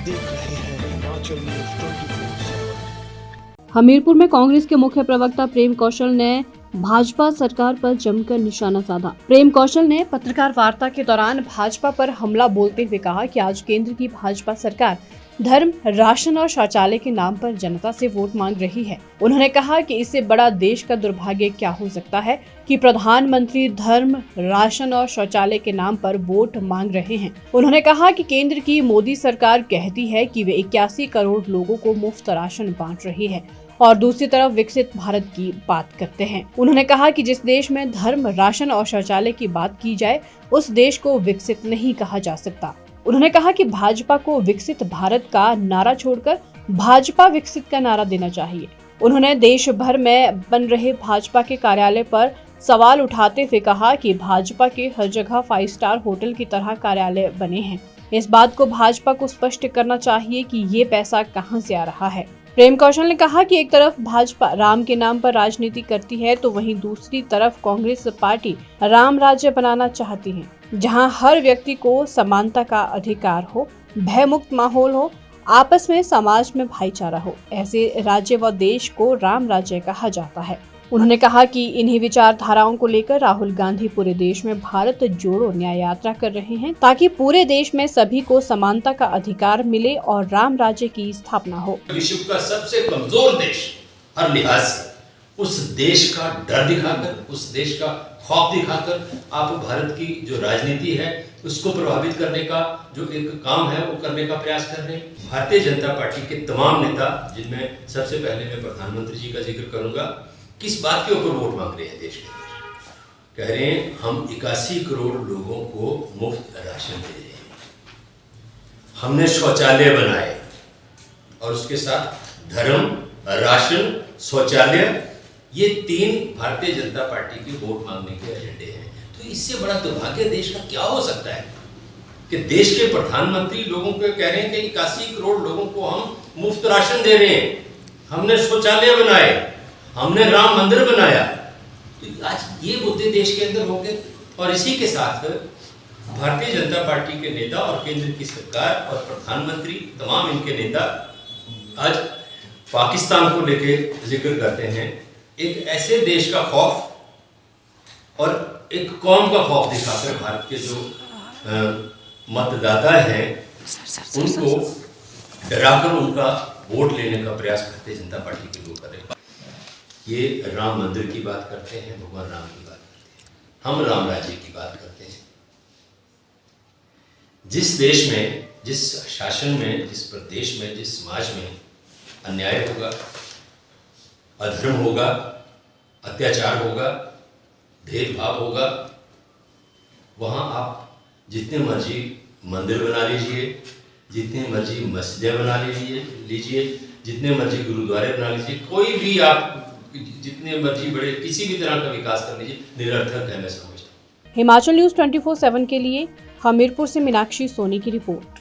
देख रहे हैं हिमाचल न्यूज 24/7। हमीरपुर में कांग्रेस के मुख्य प्रवक्ता प्रेम कौशल ने भाजपा सरकार पर जमकर निशाना साधा। प्रेम कौशल ने पत्रकार वार्ता के दौरान भाजपा पर हमला बोलते हुए कहा कि आज केंद्र की भाजपा सरकार धर्म, राशन और शौचालय के नाम पर जनता से वोट मांग रही है। उन्होंने कहा कि इससे बड़ा देश का दुर्भाग्य क्या हो सकता है कि प्रधानमंत्री धर्म, राशन और शौचालय के नाम पर वोट मांग रहे हैं। उन्होंने कहा कि केंद्र की मोदी सरकार कहती है कि वे 81 करोड़ लोगों को मुफ्त राशन बांट रही है और दूसरी तरफ विकसित भारत की बात करते हैं। उन्होंने कहा कि जिस देश में धर्म, राशन और शौचालय की बात की जाए उस देश को विकसित नहीं कहा जा सकता। उन्होंने कहा कि भाजपा को विकसित भारत का नारा छोड़कर भाजपा विकसित का नारा देना चाहिए। उन्होंने देश भर में बन रहे भाजपा के कार्यालय पर सवाल उठाते हुए कहा कि भाजपा के हर जगह 5 स्टार होटल की तरह कार्यालय बने हैं। इस बात को भाजपा को स्पष्ट करना चाहिए कि ये पैसा कहां से आ रहा है। प्रेम कौशल ने कहा कि एक तरफ भाजपा राम के नाम पर राजनीति करती है तो वहीं दूसरी तरफ कांग्रेस पार्टी राम राज्य बनाना चाहती है, जहां हर व्यक्ति को समानता का अधिकार हो, भयमुक्त माहौल हो, आपस में समाज में भाईचारा हो। ऐसे राज्य व देश को राम राज्य कहा जाता है। उन्होंने कहा कि इन्हीं विचारधाराओं को लेकर राहुल गांधी पूरे देश में भारत जोड़ो न्याय यात्रा कर रहे हैं ताकि पूरे देश में सभी को समानता का अधिकार मिले और राम राज्य की स्थापना हो। विश्व का सबसे कमजोर देश हर लिहाज से, उस देश का डर दिखाकर, उस देश का खौफ दिखाकर आप भारत की जो राजनीति है उसको प्रभावित करने का जो एक काम है वो करने का प्रयास कर रहे हैं। भारतीय जनता पार्टी के तमाम नेता, जिनमें सबसे पहले मैं प्रधानमंत्री जी का जिक्र करूंगा, किस बात के ऊपर वोट मांग रहे हैं देश के अंदर? कह रहे हैं हम 81 करोड़ लोगों को मुफ्त राशन दे रहे हैं, हमने शौचालय बनाए और उसके साथ धर्म, राशन, शौचालय, ये 3 भारतीय जनता पार्टी के वोट मांगने के एजेंडे हैं। तो इससे बड़ा दुर्भाग्य देश का क्या हो सकता है कि देश के प्रधानमंत्री लोगों को कह रहे हैं कि 81 करोड़ लोगों को हम मुफ्त राशन दे रहे हैं, हमने शौचालय बनाए, हमने राम मंदिर बनाया। तो आज ये मुद्दे देश के अंदर हो गए और इसी के साथ भारतीय जनता पार्टी के नेता और केंद्र की सरकार और प्रधानमंत्री, तमाम इनके नेता आज पाकिस्तान को लेके जिक्र करते हैं। एक ऐसे देश का खौफ और एक कौम का खौफ दिखाकर भारत के जो मतदाता हैं उनको डराकर उनका वोट लेने का प्रयास भारतीय जनता पार्टी के लोग कर रहे हैं। ये राम मंदिर की बात करते हैं, भगवान राम की बात करते हैं, हम राम राज्य की बात करते हैं। जिस देश में, जिस शासन में, जिस प्रदेश में, जिस समाज में अन्याय होगा, अधर्म होगा, अत्याचार होगा, भेदभाव होगा, वहां आप जितने मर्जी मंदिर बना लीजिए, जितने मर्जी मस्जिदें बना लीजिए, जितने मर्जी गुरुद्वारे बना लीजिए, कोई भी आप जितने मर्जी बड़े किसी भी तरह का विकास कर लीजिए, निरर्थक है मैं समझता हूँ। हिमाचल न्यूज 24/7 के लिए हमीरपुर से मीनाक्षी सोनी की रिपोर्ट।